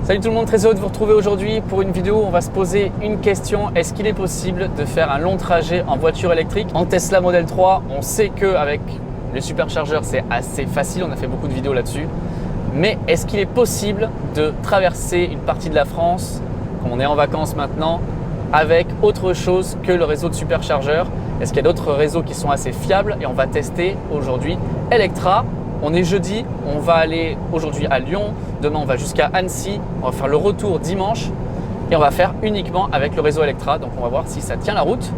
Salut tout le monde, très heureux de vous retrouver aujourd'hui pour une vidéo où on va se poser une question. Est-ce qu'il est possible de faire un long trajet en voiture électrique? En Tesla Model 3, on sait qu'avec les superchargeurs, c'est assez facile. On a fait beaucoup de vidéos là-dessus. Mais est-ce qu'il est possible de traverser une partie de la France, comme on est en vacances maintenant, avec autre chose que le réseau de superchargeurs? Est-ce qu'il y a d'autres réseaux qui sont assez fiables? Et on va tester aujourd'hui Electra. On est jeudi, on va aller aujourd'hui à Lyon, demain on va jusqu'à Annecy, on va faire le retour dimanche et on va faire uniquement avec le réseau Electra. Donc on va voir si ça tient la route.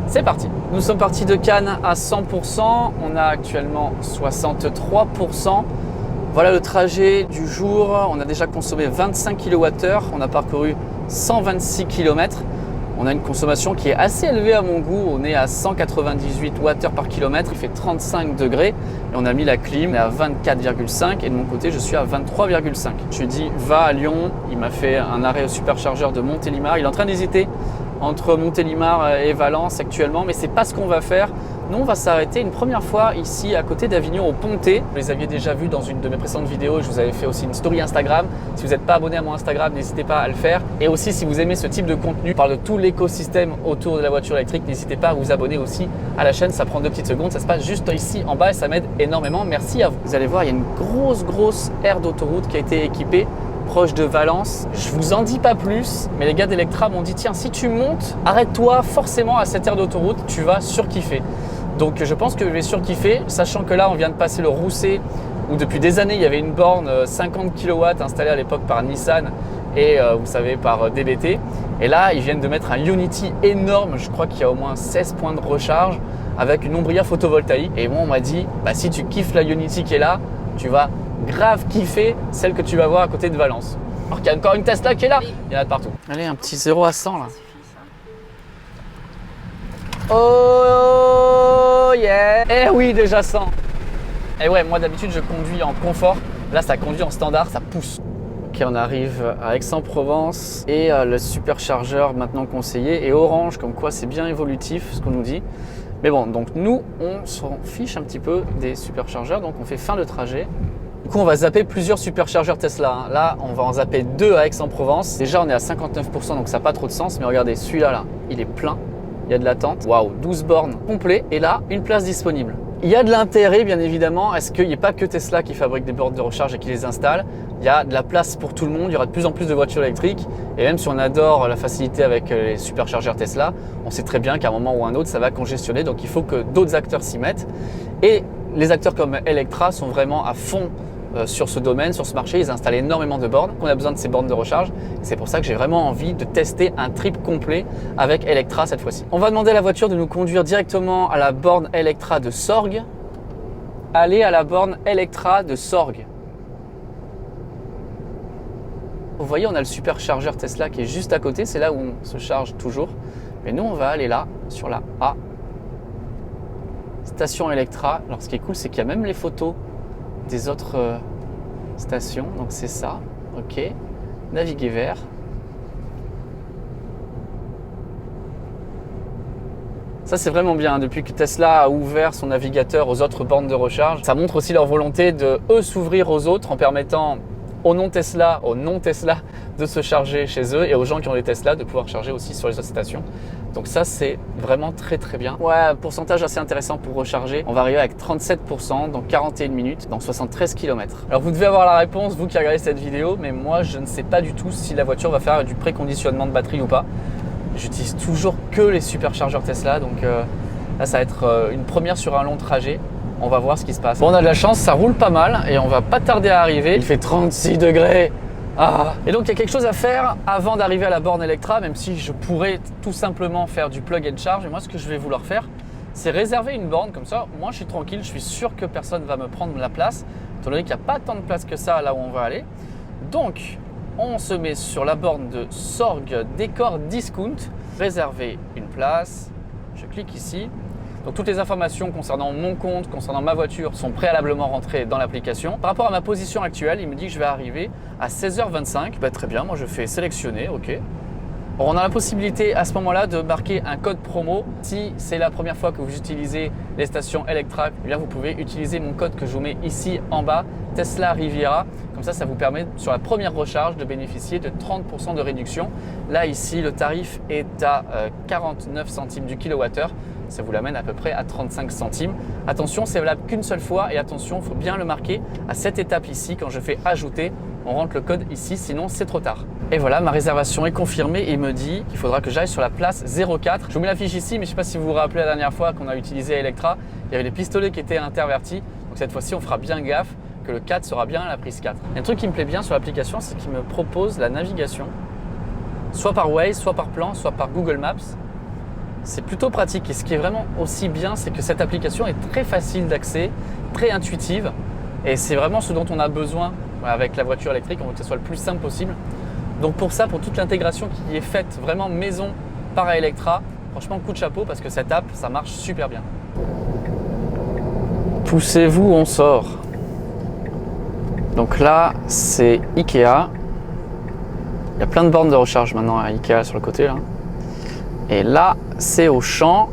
C'est parti. Nous sommes partis de Cannes à 100%, on a actuellement 63%. Voilà le trajet du jour, on a déjà consommé 25 kWh, on a parcouru 126 km. On a une consommation qui est assez élevée à mon goût, on est à 198 Wh par kilomètre, il fait 35 degrés et on a mis la clim, on est à 24,5 et de mon côté je suis à 23,5. Je lui ai dit va à Lyon, il m'a fait un arrêt au superchargeur de Montélimar, il est en train d'hésiter entre Montélimar et Valence actuellement, mais c'est pas ce qu'on va faire. Nous, on va s'arrêter une première fois ici à côté d'Avignon au Pontet. Vous les aviez déjà vus dans une de mes précédentes vidéos, je vous avais fait aussi une story Instagram. Si vous n'êtes pas abonné à mon Instagram, n'hésitez pas à le faire. Et aussi, si vous aimez ce type de contenu, on parle de tout l'écosystème autour de la voiture électrique, n'hésitez pas à vous abonner aussi à la chaîne, ça prend 2 petites secondes, ça se passe juste ici en bas et ça m'aide énormément. Merci à vous. Vous allez voir, il y a une grosse aire d'autoroute qui a été équipée proche de Valence. Je vous en dis pas plus, mais les gars d'Electra m'ont dit tiens, si tu montes, arrête-toi forcément à cette aire d'autoroute, tu vas surkiffer. Donc je pense que je vais surkiffer, sachant que là on vient de passer le Rousset où depuis des années il y avait une borne 50 kW installée à l'époque par Nissan et vous savez par DBT. Et là ils viennent de mettre un Unity énorme, je crois qu'il y a au moins 16 points de recharge avec une ombrière photovoltaïque. Et moi on m'a dit bah, si tu kiffes la Unity qui est là, tu vas grave kiffer celle que tu vas voir à côté de Valence. Alors qu'il y a encore une Tesla qui est là, il y en a de partout. Allez, un petit 0 à 100 là. Oh yeah! Eh oui, déjà 100. Et ouais, moi d'habitude je conduis en confort. Là ça conduit en standard, ça pousse. Ok, on arrive à Aix-en-Provence et le superchargeur maintenant conseillé et orange, comme quoi c'est bien évolutif ce qu'on nous dit. Mais bon, donc nous on s'en fiche un petit peu des superchargeurs, donc on fait fin de trajet. Du coup, on va zapper plusieurs superchargeurs Tesla. Là, on va en zapper 2 à Aix-en-Provence. Déjà, on est à 59%, donc ça n'a pas trop de sens. Mais regardez, celui-là, là, il est plein. Il y a de l'attente. Waouh, 12 bornes complet. Et là, une place disponible. Il y a de l'intérêt, bien évidemment, à ce qu'il n'y ait pas que Tesla qui fabrique des bornes de recharge et qui les installe. Il y a de la place pour tout le monde. Il y aura de plus en plus de voitures électriques. Et même si on adore la facilité avec les superchargeurs Tesla, on sait très bien qu'à un moment ou un autre, ça va congestionner. Donc, il faut que d'autres acteurs s'y mettent. Et les acteurs comme Electra sont vraiment à fond sur ce domaine, sur ce marché. Ils installent énormément de bornes. On a besoin de ces bornes de recharge. C'est pour ça que j'ai vraiment envie de tester un trip complet avec Electra cette fois-ci. On va demander à la voiture de nous conduire directement à la borne Electra de Sorgues. Aller à la borne Electra de Sorgues. Vous voyez, on a le superchargeur Tesla qui est juste à côté. C'est là où on se charge toujours. Mais nous, on va aller là, sur la A. Station Electra. Alors, ce qui est cool, c'est qu'il y a même les photos des autres stations, donc c'est ça, ok, naviguer vers. Ça c'est vraiment bien, depuis que Tesla a ouvert son navigateur aux autres bornes de recharge, ça montre aussi leur volonté de eux s'ouvrir aux autres en permettant aux non-Tesla, de se charger chez eux et aux gens qui ont des Tesla de pouvoir charger aussi sur les autres stations. Donc ça c'est vraiment très bien. Ouais, pourcentage assez intéressant pour recharger. On va arriver avec 37% dans 41 minutes, dans 73 km. Alors vous devez avoir la réponse, vous qui regardez cette vidéo, mais moi je ne sais pas du tout si la voiture va faire du préconditionnement de batterie ou pas. J'utilise toujours que les superchargeurs Tesla, donc là ça va être une première sur un long trajet. On va voir ce qui se passe. Bon, on a de la chance, ça roule pas mal et on va pas tarder à arriver. Il fait 36 degrés. Ah. Et donc il y a quelque chose à faire avant d'arriver à la borne Electra, même si je pourrais tout simplement faire du plug and charge. Et moi ce que je vais vouloir faire, c'est réserver une borne comme ça. Moi je suis tranquille, je suis sûr que personne ne va me prendre la place, étant donné qu'il n'y a pas tant de place que ça là où on va aller. Donc on se met sur la borne de Sorgues Décor Discount, réserver une place, je clique ici. Donc toutes les informations concernant mon compte, concernant ma voiture sont préalablement rentrées dans l'application. Par rapport à ma position actuelle, il me dit que je vais arriver à 16h25. Bah, très bien, moi je fais sélectionner, ok. On a la possibilité à ce moment-là de marquer un code promo. Si c'est la première fois que vous utilisez les stations Electra, eh bien vous pouvez utiliser mon code que je vous mets ici en bas, Tesla Riviera. Comme ça vous permet sur la première recharge de bénéficier de 30% de réduction. Là ici, le tarif est à 49 centimes du kilowattheure. Ça vous l'amène à peu près à 35 centimes. Attention, c'est valable qu'une seule fois et attention, il faut bien le marquer à cette étape ici. Quand je fais ajouter, on rentre le code ici, sinon c'est trop tard. Et voilà, ma réservation est confirmée et il me dit qu'il faudra que j'aille sur la place 04. Je vous mets la fiche ici, mais je ne sais pas si vous vous rappelez la dernière fois qu'on a utilisé Electra, il y avait les pistolets qui étaient intervertis. Donc cette fois-ci, on fera bien gaffe que le 4 sera bien à la prise 4. Et un truc qui me plaît bien sur l'application, c'est qu'il me propose la navigation, soit par Waze, soit par plan, soit par Google Maps. C'est plutôt pratique et ce qui est vraiment aussi bien, c'est que cette application est très facile d'accès, très intuitive et c'est vraiment ce dont on a besoin avec la voiture électrique. On veut que ce soit le plus simple possible. Donc pour ça, pour toute l'intégration qui est faite vraiment maison par Electra, franchement coup de chapeau parce que cette app, ça marche super bien. Poussez-vous, on sort. Donc là, c'est Ikea. Il y a plein de bornes de recharge maintenant à Ikea sur le côté là. Et là, c'est Auchan,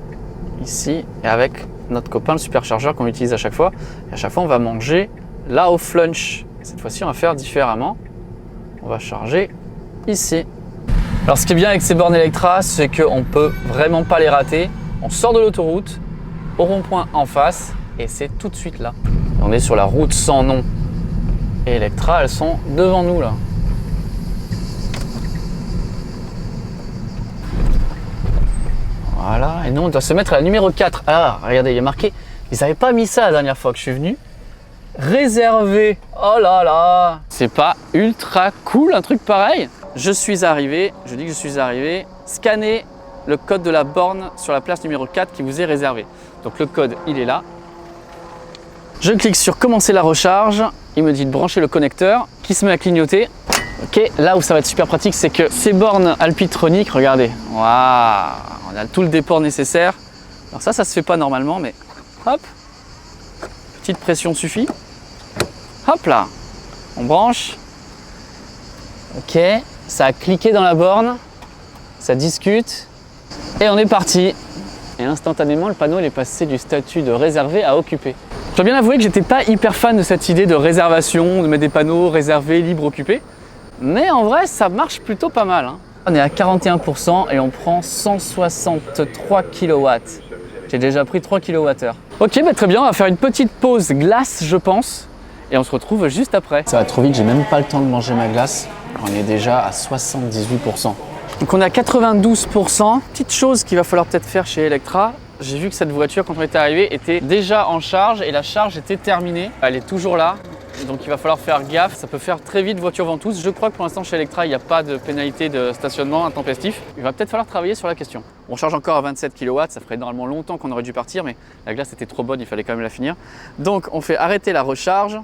ici, et avec notre copain le superchargeur qu'on utilise à chaque fois. Et à chaque fois, on va manger là au flunch. Cette fois-ci, on va faire différemment. On va charger ici. Alors, ce qui est bien avec ces bornes Electra, c'est qu'on ne peut vraiment pas les rater. On sort de l'autoroute, au rond-point en face, et c'est tout de suite là. On est sur la route sans nom. Et Electra, elles sont devant nous là. Voilà, et nous on doit se mettre à la numéro 4. Ah, regardez, il est marqué, ils n'avaient pas mis ça la dernière fois que je suis venu. Réservé. Oh là là, c'est pas ultra cool un truc pareil? Je suis arrivé, je dis que je suis arrivé, scannez le code de la borne sur la place numéro 4 qui vous est réservée. Donc le code, il est là. Je clique sur commencer la recharge, il me dit de brancher le connecteur qui se met à clignoter. Ok, là où ça va être super pratique, c'est que ces bornes Alpitronic, regardez, waouh, on a tout le déport nécessaire. Alors ça se fait pas normalement, mais hop, petite pression suffit. Hop là, on branche. Ok, ça a cliqué dans la borne, ça discute et on est parti. Et instantanément, le panneau il est passé du statut de réservé à occupé. Je dois bien avouer que j'étais pas hyper fan de cette idée de réservation, de mettre des panneaux réservés, libre, occupé. Mais en vrai, ça marche plutôt pas mal. On est à 41% et on prend 163 kW. J'ai déjà pris 3 kWh. Ok, très bien, on va faire une petite pause glace, je pense. Et on se retrouve juste après. Ça va trop vite, j'ai même pas le temps de manger ma glace. On est déjà à 78%. Donc on est à 92%. Petite chose qu'il va falloir peut-être faire chez Electra. J'ai vu que cette voiture, quand on était arrivé, était déjà en charge et la charge était terminée. Elle est toujours là. Donc il va falloir faire gaffe, ça peut faire très vite voiture ventouse. Je crois que pour l'instant chez Electra, il n'y a pas de pénalité de stationnement intempestif. Il va peut-être falloir travailler sur la question. On charge encore à 27 kW, ça ferait normalement longtemps qu'on aurait dû partir, mais la glace était trop bonne, il fallait quand même la finir. Donc on fait arrêter la recharge.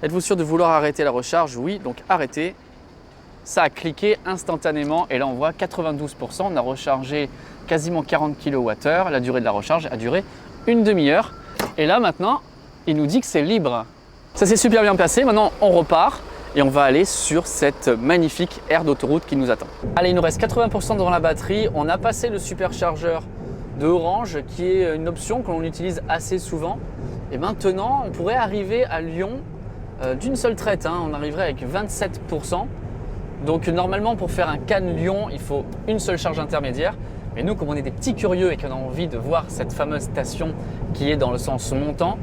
Êtes-vous sûr de vouloir arrêter la recharge? Oui, donc arrêter. Ça a cliqué instantanément et là on voit 92%, on a rechargé quasiment 40 kWh. La durée de la recharge a duré une demi-heure. Et là maintenant, il nous dit que c'est libre. Ça s'est super bien passé, maintenant on repart et on va aller sur cette magnifique aire d'autoroute qui nous attend. Allez, il nous reste 80% dans la batterie, on a passé le superchargeur de Orange qui est une option que l'on utilise assez souvent. Et maintenant, on pourrait arriver à Lyon d'une seule traite, on arriverait avec 27%. Donc normalement pour faire un Cannes-Lyon, il faut une seule charge intermédiaire. Mais nous, comme on est des petits curieux et qu'on a envie de voir cette fameuse station qui est dans le sens montant,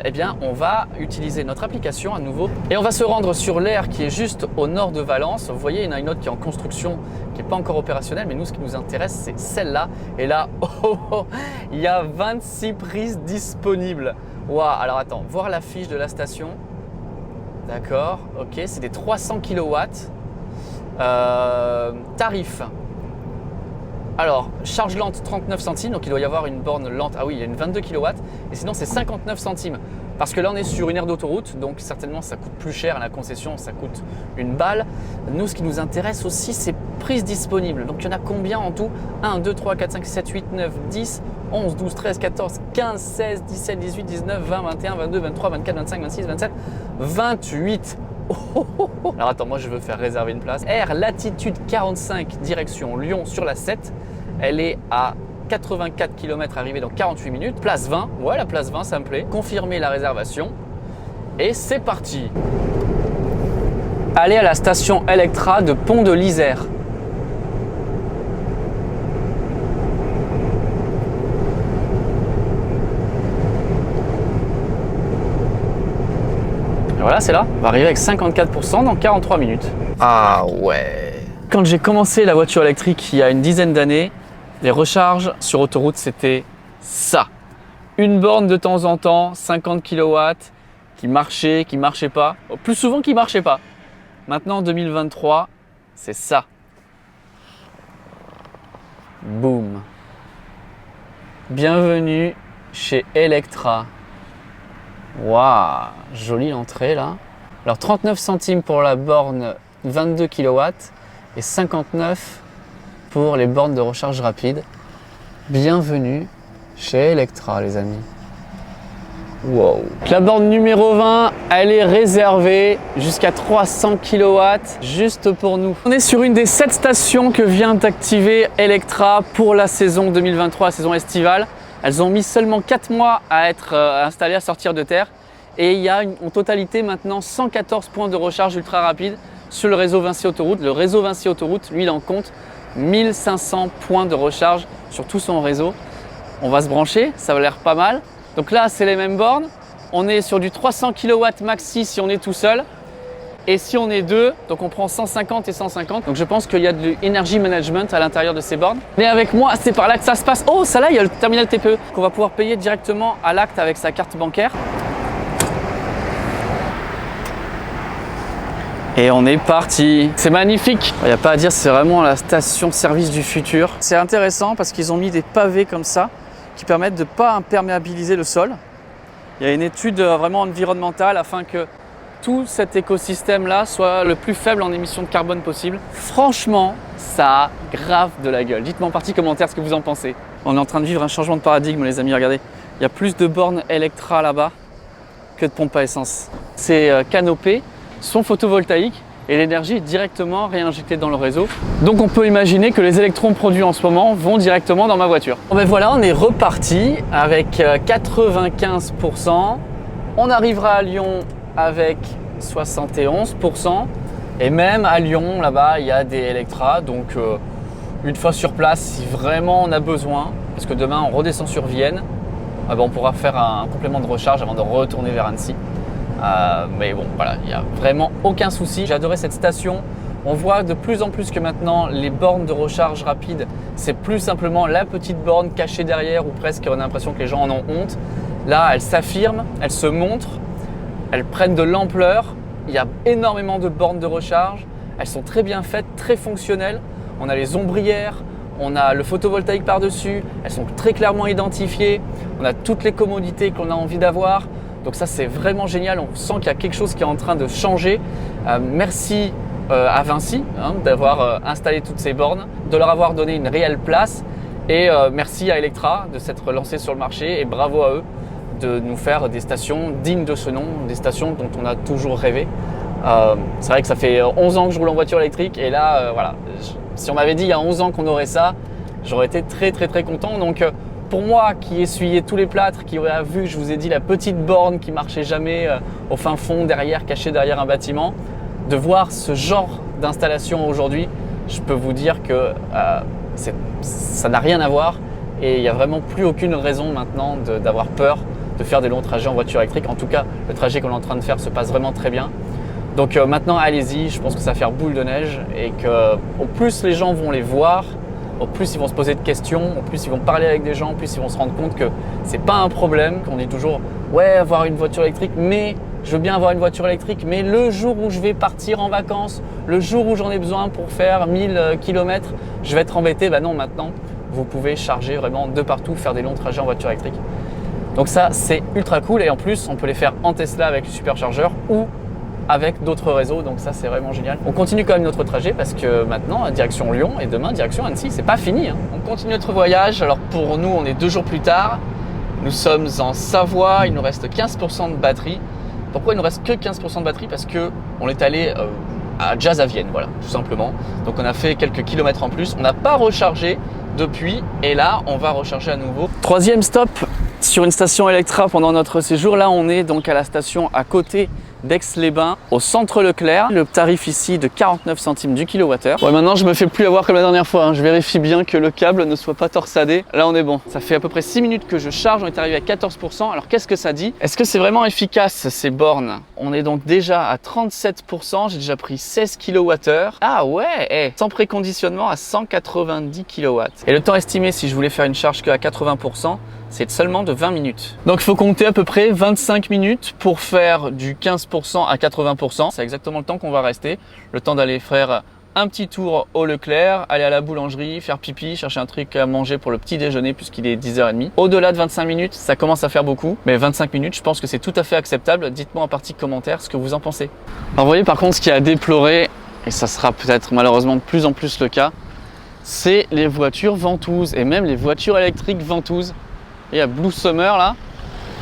eh bien, on va utiliser notre application à nouveau et on va se rendre sur l'aire qui est juste au nord de Valence. Vous voyez, il y en a une autre qui est en construction, qui n'est pas encore opérationnelle, mais nous, ce qui nous intéresse, c'est celle-là. Et là, il y a 26 prises disponibles. Waouh, alors attends, voir la fiche de la station. D'accord, ok, c'est des 300 kW. Tarif. Alors, charge lente 39 centimes, donc il doit y avoir une borne lente. Ah oui, il y a une 22 kW. Et sinon, c'est 59 centimes. Parce que là, on est sur une aire d'autoroute, donc certainement, ça coûte plus cher à la concession, ça coûte une balle. Nous, ce qui nous intéresse aussi, c'est prises disponibles. Donc, il y en a combien en tout? 1, 2, 3, 4, 5, 6, 7, 8, 9, 10, 11, 12, 13, 14, 15, 16, 17, 18, 19, 20, 21, 22, 23, 24, 25, 26, 27, 28 Alors attends, moi je veux faire réserver une place. R latitude 45 direction Lyon sur la 7. Elle est à 84 km arrivée dans 48 minutes. Place 20, ouais la place 20 ça me plaît. Confirmer la réservation. Et c'est parti. Allez à la station Electra de Pont de l'Isère. Voilà, c'est là. On va arriver avec 54% dans 43 minutes. Ah ouais. Quand j'ai commencé la voiture électrique il y a une dizaine d'années, les recharges sur autoroute, c'était ça. Une borne de temps en temps, 50 kW, qui marchait pas. Plus souvent qui marchait pas. Maintenant, en 2023, c'est ça. Boum. Bienvenue chez Electra. Waouh, jolie entrée là. Alors 39 centimes pour la borne 22 kW et 59 pour les bornes de recharge rapide. Bienvenue chez Electra les amis. Wow. La borne numéro 20, elle est réservée jusqu'à 300 kW juste pour nous. On est sur une des 7 stations que vient d'activer Electra pour la saison 2023, la saison estivale. Elles ont mis seulement 4 mois à être installées, à sortir de terre. Et il y a en totalité maintenant 114 points de recharge ultra rapide sur le réseau Vinci Autoroute. Le réseau Vinci Autoroute, lui, il en compte 1500 points de recharge sur tout son réseau. On va se brancher, ça va l'air pas mal. Donc là, c'est les mêmes bornes. On est sur du 300 kW maxi si on est tout seul. Et si on est deux, donc on prend 150 et 150. Donc je pense qu'il y a de l'energy management à l'intérieur de ces bornes. Mais avec moi, c'est par là que ça se passe. Oh, ça là, il y a le terminal TPE qu'on va pouvoir payer directement à l'acte avec sa carte bancaire. Et on est parti. C'est magnifique. Il n'y a pas à dire, c'est vraiment la station-service du futur. C'est intéressant parce qu'ils ont mis des pavés comme ça qui permettent de ne pas imperméabiliser le sol. Il y a une étude vraiment environnementale afin que tout cet écosystème-là soit le plus faible en émissions de carbone possible. Franchement, ça a grave de la gueule. Dites-moi en partie commentaire ce que vous en pensez. On est en train de vivre un changement de paradigme, les amis. Regardez, il y a plus de bornes Electra là-bas que de pompes à essence. Ces canopées sont photovoltaïques et l'énergie est directement réinjectée dans le réseau. Donc on peut imaginer que les électrons produits en ce moment vont directement dans ma voiture. Bon ben voilà, on est reparti avec 95%. On arrivera à Lyon avec 71%. Et même à Lyon, là-bas, il y a des Electra. Donc une fois sur place, si vraiment on a besoin, parce que demain on redescend sur Vienne, on pourra faire un complément de recharge avant de retourner vers Annecy. Mais bon, voilà, il n'y a vraiment aucun souci. J'ai adoré cette station. On voit de plus en plus que maintenant, les bornes de recharge rapide, c'est plus simplement la petite borne cachée derrière ou presque on a l'impression que les gens en ont honte. Là, elles s'affirment, elles se montrent, elles prennent de l'ampleur. Il y a énormément de bornes de recharge. Elles sont très bien faites, très fonctionnelles. On a les ombrières, on a le photovoltaïque par-dessus. Elles sont très clairement identifiées. On a toutes les commodités qu'on a envie d'avoir. Donc ça, c'est vraiment génial. On sent qu'il y a quelque chose qui est en train de changer. Merci à Vinci d'avoir installé toutes ces bornes, de leur avoir donné une réelle place. Et merci à Electra de s'être lancé sur le marché. Et bravo à eux de nous faire des stations dignes de ce nom, des stations dont on a toujours rêvé. C'est vrai que ça fait 11 ans que je roule en voiture électrique. Et là, voilà, si on m'avait dit il y a 11 ans qu'on aurait ça, j'aurais été très content. Donc pour moi qui essuyais tous les plâtres, qui aurait vu, je vous ai dit, la petite borne qui marchait jamais au fin fond, derrière, cachée derrière un bâtiment, de voir ce genre d'installation aujourd'hui, je peux vous dire que ça n'a rien à voir et il n'y a vraiment plus aucune raison maintenant d'avoir peur de faire des longs trajets en voiture électrique. En tout cas, le trajet qu'on est en train de faire se passe vraiment très bien. Donc maintenant, allez-y, je pense que ça va faire boule de neige et qu'au plus les gens vont les voir, au plus ils vont se poser de questions, au plus ils vont parler avec des gens, au plus ils vont se rendre compte que c'est pas un problème, qu'on dit toujours ouais, avoir une voiture électrique, mais je veux bien avoir une voiture électrique, mais le jour où je vais partir en vacances, le jour où j'en ai besoin pour faire 1000 km, je vais être embêté. Ben non, maintenant, vous pouvez charger vraiment de partout, faire des longs trajets en voiture électrique. Donc ça, c'est ultra cool et en plus, on peut les faire en Tesla avec le superchargeur ou avec d'autres réseaux, donc ça c'est vraiment génial. On continue quand même notre trajet parce que maintenant direction Lyon et demain direction Annecy, c'est pas fini. On continue notre voyage. Alors pour nous, on est 2 jours plus tard. Nous sommes en Savoie, il nous reste 15% de batterie Pourquoi il nous reste que 15% de batterie? Parce que on est allé à Jazz à Vienne, voilà, tout simplement. Donc on a fait quelques kilomètres en plus. On n'a pas rechargé depuis et là on va recharger à nouveau. Troisième stop sur une station Electra pendant notre séjour. Là on est donc à la station à côté d'Aix-les-Bains, au centre Leclerc. Le tarif ici de 49 centimes du kilowattheure. Ouais, maintenant je me fais plus avoir comme la dernière fois, hein. Je vérifie bien que le câble ne soit pas torsadé. Là on est bon. Ça fait à peu près 6 minutes que je charge, on est arrivé à 14%. Alors qu'est-ce que ça dit? Est-ce que c'est vraiment efficace ces bornes? On est donc déjà à 37%, j'ai déjà pris 16 kWh. Ah ouais, sans préconditionnement à 190 kW. Et le temps estimé si je voulais faire une charge qu'à 80%, c'est seulement de 20 minutes. Donc il faut compter à peu près 25 minutes pour faire du 15% à 80%. C'est exactement le temps qu'on va rester. Le temps d'aller faire un petit tour au Leclerc, aller à la boulangerie, faire pipi, chercher un truc à manger pour le petit déjeuner puisqu'il est 10h30. Au-delà de 25 minutes, ça commence à faire beaucoup. Mais 25 minutes, je pense que c'est tout à fait acceptable. Dites-moi en partie commentaire ce que vous en pensez. Alors vous voyez par contre ce qui a déploré, et ça sera peut-être malheureusement de plus en plus le cas, c'est les voitures ventouses et même les voitures électriques ventouses. Il y a Blue Summer là,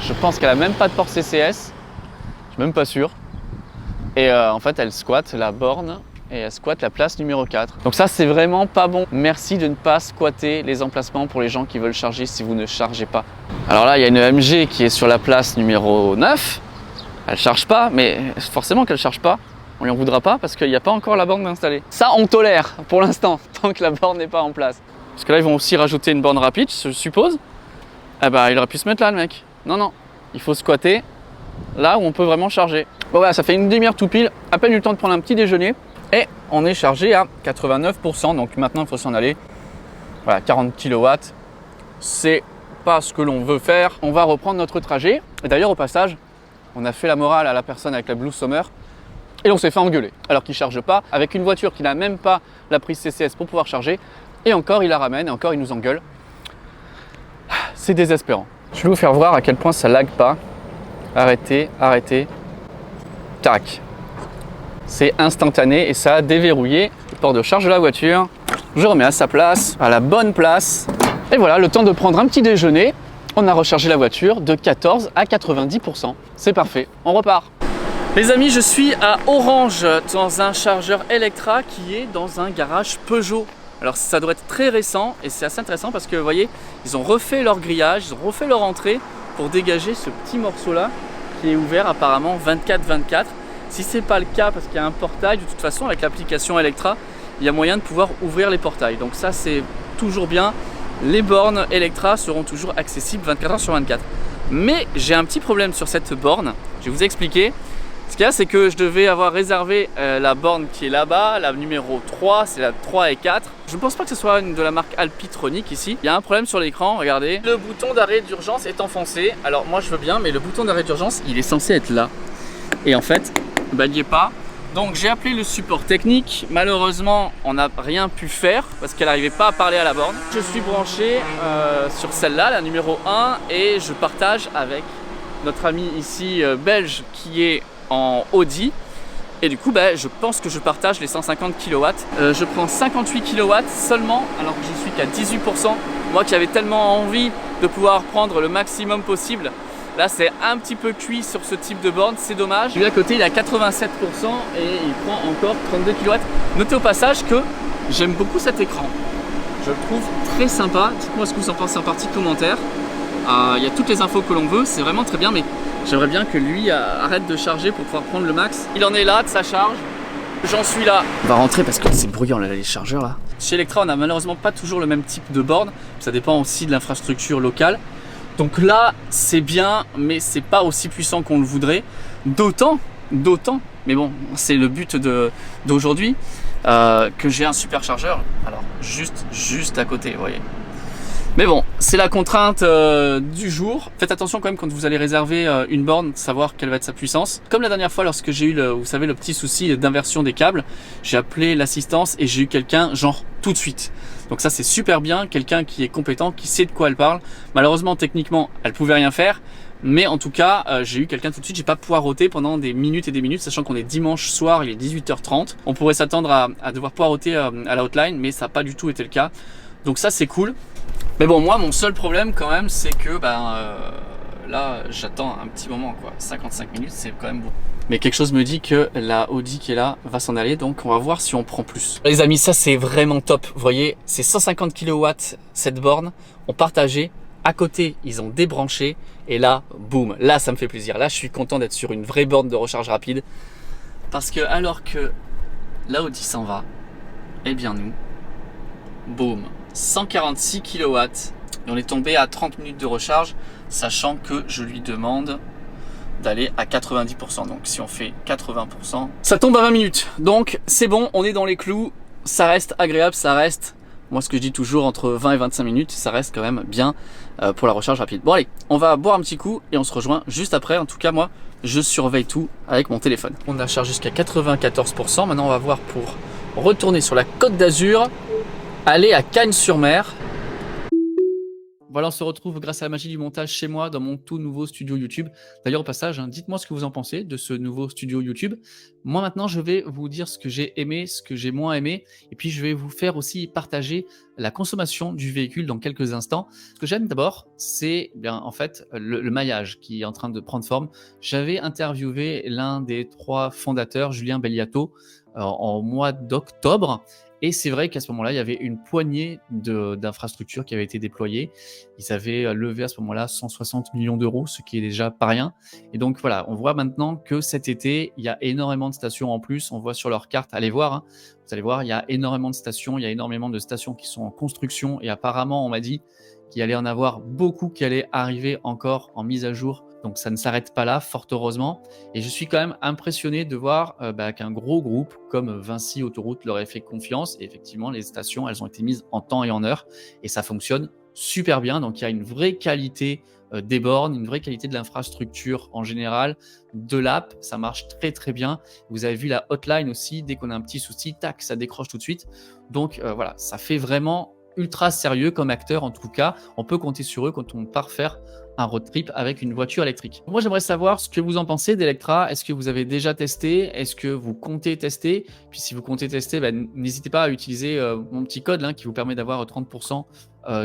je pense qu'elle a même pas de port CCS, je suis même pas sûr. Et en fait elle squatte la borne et elle squatte la place numéro 4. Donc ça c'est vraiment pas bon. Merci de ne pas squatter les emplacements pour les gens qui veulent charger si vous ne chargez pas. Alors là il y a une MG qui est sur la place numéro 9, elle charge pas, mais forcément qu'elle charge pas. On lui en voudra pas parce qu'il n'y a pas encore la borne installée. Ça on tolère pour l'instant, tant que la borne n'est pas en place. Parce que là ils vont aussi rajouter une borne rapide, je suppose. Ah bah il aurait pu se mettre là le mec. Non non, il faut squatter là où on peut vraiment charger. Bon voilà, ça fait une demi-heure tout pile, à peine eu le temps de prendre un petit déjeuner et on est chargé à 89%. Donc maintenant il faut s'en aller. Voilà, 40 kW, c'est pas ce que l'on veut faire. On va reprendre notre trajet. Et d'ailleurs au passage, on a fait la morale à la personne avec la Blue Summer et on s'est fait engueuler alors qu'il ne charge pas avec une voiture qui n'a même pas la prise CCS pour pouvoir charger. Et encore il la ramène et encore il nous engueule. C'est désespérant. Je vais vous faire voir à quel point ça lag pas. Arrêtez, arrêtez. Tac. C'est instantané et ça a déverrouillé le port de charge de la voiture. Je remets à sa place, à la bonne place. Et voilà, le temps de prendre un petit déjeuner. On a rechargé la voiture de 14 à 90%. C'est parfait, on repart. Les amis, je suis à Orange dans un chargeur Electra qui est dans un garage Peugeot. Alors ça doit être très récent et c'est assez intéressant parce que vous voyez, ils ont refait leur grillage, ils ont refait leur entrée pour dégager ce petit morceau là qui est ouvert apparemment 24/24. Si c'est pas le cas parce qu'il y a un portail, de toute façon avec l'application Electra, il y a moyen de pouvoir ouvrir les portails. Donc ça c'est toujours bien, les bornes Electra seront toujours accessibles 24h/24. Mais j'ai un petit problème sur cette borne, je vais vous expliquer. Ce qu'il y a, c'est que je devais avoir réservé la borne qui est là-bas, la numéro 3, c'est la 3 et 4. Je ne pense pas que ce soit une de la marque Alpitronic ici. Il y a un problème sur l'écran, regardez. Le bouton d'arrêt d'urgence est enfoncé. Alors moi je veux bien, mais le bouton d'arrêt d'urgence, il est censé être là. Et en fait, bah, il n'y est pas. Donc j'ai appelé le support technique. Malheureusement, on n'a rien pu faire parce qu'elle n'arrivait pas à parler à la borne. Je suis branché sur celle-là, la numéro 1, et je partage avec notre ami ici belge qui est en Audi et du coup je pense que je partage les 150 kW. Je prends 58 kW seulement alors que je suis qu'à 18%. Moi qui avais tellement envie de pouvoir prendre le maximum possible, là c'est un petit peu cuit sur ce type de borne, c'est dommage. Lui à côté il est à 87% et il prend encore 32 kW. Notez au passage que j'aime beaucoup cet écran, je le trouve très sympa. Dites-moi ce que vous en pensez en partie commentaire. Il y a toutes les infos que l'on veut, c'est vraiment très bien, mais j'aimerais bien que lui arrête de charger pour pouvoir prendre le max. Il en est là de sa charge, j'en suis là. On va rentrer parce que c'est bruyant là, les chargeurs là. Chez Electra, on n'a malheureusement pas toujours le même type de borne, ça dépend aussi de l'infrastructure locale. Donc là, c'est bien, mais c'est pas aussi puissant qu'on le voudrait. D'autant, mais bon, c'est le but d'aujourd'hui, que j'ai un superchargeur, alors juste à côté, vous voyez. Mais bon, c'est la contrainte du jour. Faites attention quand même quand vous allez réserver une borne, savoir quelle va être sa puissance. Comme la dernière fois lorsque j'ai eu, vous savez, le petit souci d'inversion des câbles, j'ai appelé l'assistance et j'ai eu quelqu'un genre tout de suite. Donc ça c'est super bien, quelqu'un qui est compétent, qui sait de quoi elle parle. Malheureusement, techniquement, elle pouvait rien faire. Mais en tout cas, j'ai eu quelqu'un tout de suite, j'ai pas poireauté pendant des minutes et des minutes, sachant qu'on est dimanche soir, il est 18h30. On pourrait s'attendre à devoir poireauter à la hotline, mais ça n'a pas du tout été le cas. Donc ça c'est cool. Mais bon, moi mon seul problème quand même c'est que là, j'attends un petit moment, quoi. 55 minutes, c'est quand même bon. Mais quelque chose me dit que la Audi qui est là va s'en aller, donc on va voir si on prend plus. Les amis, ça c'est vraiment top. Vous voyez, c'est 150 kW cette borne. On partageait. À côté, ils ont débranché. Et là, boum, là ça me fait plaisir. Là, je suis content d'être sur une vraie borne de recharge rapide. Parce que alors que la Audi s'en va, eh bien nous, boum, 146 kW. Et on est tombé à 30 minutes de recharge, sachant que je lui demande d'aller à 90%. Donc si on fait 80%, ça tombe à 20 minutes. Donc c'est bon, on est dans les clous. Ça reste agréable, ça reste, moi ce que je dis toujours, entre 20 et 25 minutes, ça reste quand même bien pour la recharge rapide. Bon allez, on va boire un petit coup et on se rejoint juste après. En tout cas moi, je surveille tout avec mon téléphone. On a chargé jusqu'à 94%. Maintenant on va voir pour retourner sur la Côte d'Azur, aller à Cagnes-sur-Mer. Voilà, on se retrouve grâce à la magie du montage chez moi dans mon tout nouveau studio YouTube. D'ailleurs, au passage, dites-moi ce que vous en pensez de ce nouveau studio YouTube. Moi, maintenant, je vais vous dire ce que j'ai aimé, ce que j'ai moins aimé. Et puis, je vais vous faire aussi partager la consommation du véhicule dans quelques instants. Ce que j'aime d'abord, c'est bien en fait le maillage qui est en train de prendre forme. J'avais interviewé l'un des 3 fondateurs, Julien Belliato, en mois d'octobre. Et c'est vrai qu'à ce moment-là, il y avait une poignée d'infrastructures qui avaient été déployées. Ils avaient levé à ce moment-là 160 millions d'euros, ce qui est déjà pas rien. Et donc voilà, on voit maintenant que cet été, il y a énormément de stations en plus. On voit sur leur carte, allez voir, hein. Vous allez voir, il y a énormément de stations, il y a énormément de stations qui sont en construction. Et apparemment, on m'a dit qu'il allait en avoir beaucoup qui allaient arriver encore en mise à jour. Donc ça ne s'arrête pas là, fort heureusement. Et je suis quand même impressionné de voir qu'un gros groupe comme Vinci Autoroute leur ait fait confiance. Et effectivement, les stations, elles ont été mises en temps et en heure. Et ça fonctionne super bien. Donc il y a une vraie qualité des bornes, une vraie qualité de l'infrastructure en général, de l'app. Ça marche très très bien. Vous avez vu la hotline aussi. Dès qu'on a un petit souci, tac, ça décroche tout de suite. Donc voilà, ça fait vraiment ultra sérieux comme acteur. En tout cas, on peut compter sur eux quand on part faire un road trip avec une voiture électrique. Moi, j'aimerais savoir ce que vous en pensez d'Electra. Est-ce que vous avez déjà testé? Est-ce que vous comptez tester? Puis si vous comptez tester, n'hésitez pas à utiliser mon petit code là, qui vous permet d'avoir 30%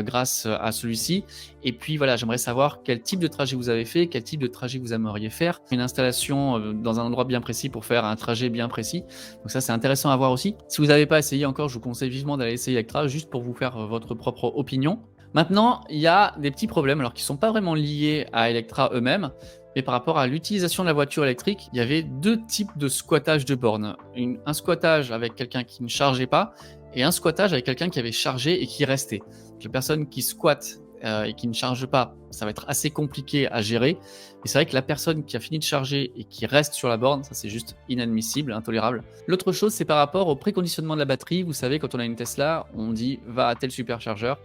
grâce à celui-ci. Et puis voilà, j'aimerais savoir quel type de trajet vous avez fait, quel type de trajet vous aimeriez faire. Une installation dans un endroit bien précis pour faire un trajet bien précis. Donc ça, c'est intéressant à voir aussi. Si vous n'avez pas essayé encore, je vous conseille vivement d'aller essayer Electra juste pour vous faire votre propre opinion. Maintenant, il y a des petits problèmes, alors qui ne sont pas vraiment liés à Electra eux-mêmes, mais par rapport à l'utilisation de la voiture électrique, il y avait 2 types de squattage de bornes. Un squattage avec quelqu'un qui ne chargeait pas et un squattage avec quelqu'un qui avait chargé et qui restait. Les personnes qui squattent et qui ne chargent pas, ça va être assez compliqué à gérer. Mais c'est vrai que la personne qui a fini de charger et qui reste sur la borne, ça c'est juste inadmissible, intolérable. L'autre chose, c'est par rapport au préconditionnement de la batterie. Vous savez, quand on a une Tesla, on dit va à tel superchargeur.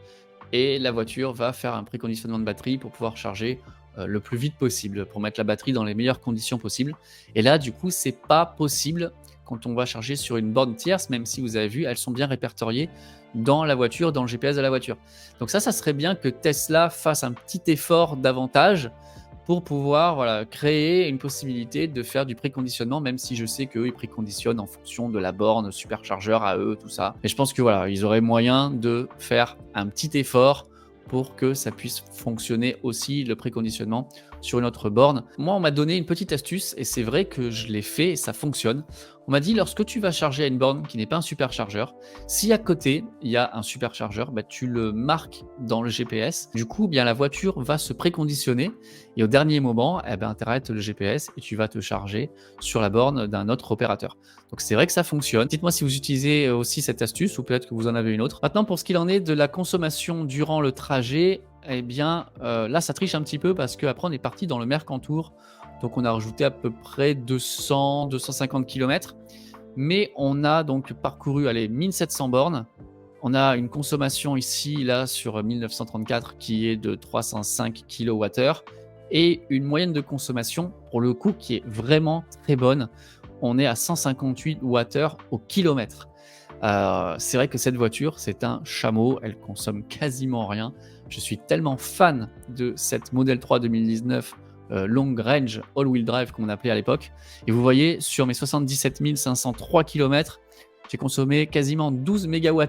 Et la voiture va faire un préconditionnement de batterie pour pouvoir charger le plus vite possible, pour mettre la batterie dans les meilleures conditions possibles. Et là, du coup, c'est pas possible quand on va charger sur une borne tierce, même si vous avez vu, elles sont bien répertoriées dans la voiture, dans le GPS de la voiture. Donc ça serait bien que Tesla fasse un petit effort davantage pour pouvoir créer une possibilité de faire du préconditionnement, même si je sais qu'eux, ils préconditionnent en fonction de la borne, superchargeur à eux, tout ça. Et je pense que ils auraient moyen de faire un petit effort pour que ça puisse fonctionner aussi, le préconditionnement, sur une autre borne. Moi, on m'a donné une petite astuce, et c'est vrai que je l'ai fait et ça fonctionne. On m'a dit, lorsque tu vas charger à une borne qui n'est pas un superchargeur, si à côté, il y a un superchargeur, tu le marques dans le GPS. Du coup, la voiture va se préconditionner et au dernier moment, tu arrêtes le GPS et tu vas te charger sur la borne d'un autre opérateur. Donc, c'est vrai que ça fonctionne. Dites-moi si vous utilisez aussi cette astuce ou peut-être que vous en avez une autre. Maintenant, pour ce qu'il en est de la consommation durant le trajet, là, ça triche un petit peu parce qu'après, on est parti dans le Mercantour. Donc, on a rajouté à peu près 200-250 km. Mais on a donc parcouru 1700 bornes. On a une consommation ici, là, sur 1934 qui est de 305 kWh. Et une moyenne de consommation, pour le coup, qui est vraiment très bonne. On est à 158 Wh au kilomètre. C'est vrai que cette voiture, c'est un chameau. Elle consomme quasiment rien. Je suis tellement fan de cette Model 3 2019 long range all-wheel drive comme on appelait à l'époque. Et vous voyez, sur mes 77 503 km, j'ai consommé quasiment 12 MWh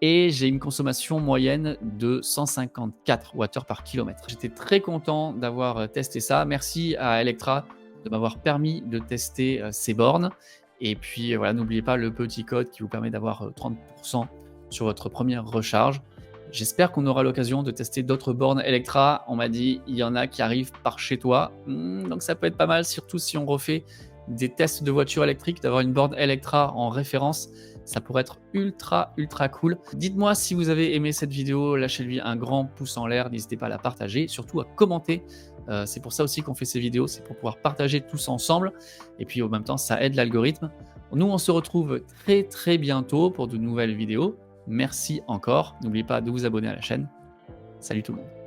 et j'ai une consommation moyenne de 154 Wh par kilomètre. J'étais très content d'avoir testé ça. Merci à Electra de m'avoir permis de tester ces bornes. Et puis voilà, n'oubliez pas le petit code qui vous permet d'avoir 30% sur votre première recharge. J'espère qu'on aura l'occasion de tester d'autres bornes Electra. On m'a dit il y en a qui arrivent par chez toi. Donc ça peut être pas mal, surtout si on refait des tests de voitures électriques, d'avoir une borne Electra en référence. Ça pourrait être ultra cool. Dites-moi si vous avez aimé cette vidéo, lâchez-lui un grand pouce en l'air, n'hésitez pas à la partager, surtout à commenter. C'est pour ça aussi qu'on fait ces vidéos, c'est pour pouvoir partager tous ensemble. Et puis en même temps, ça aide l'algorithme. Nous, on se retrouve très bientôt pour de nouvelles vidéos. Merci encore. N'oubliez pas de vous abonner à la chaîne. Salut tout le monde.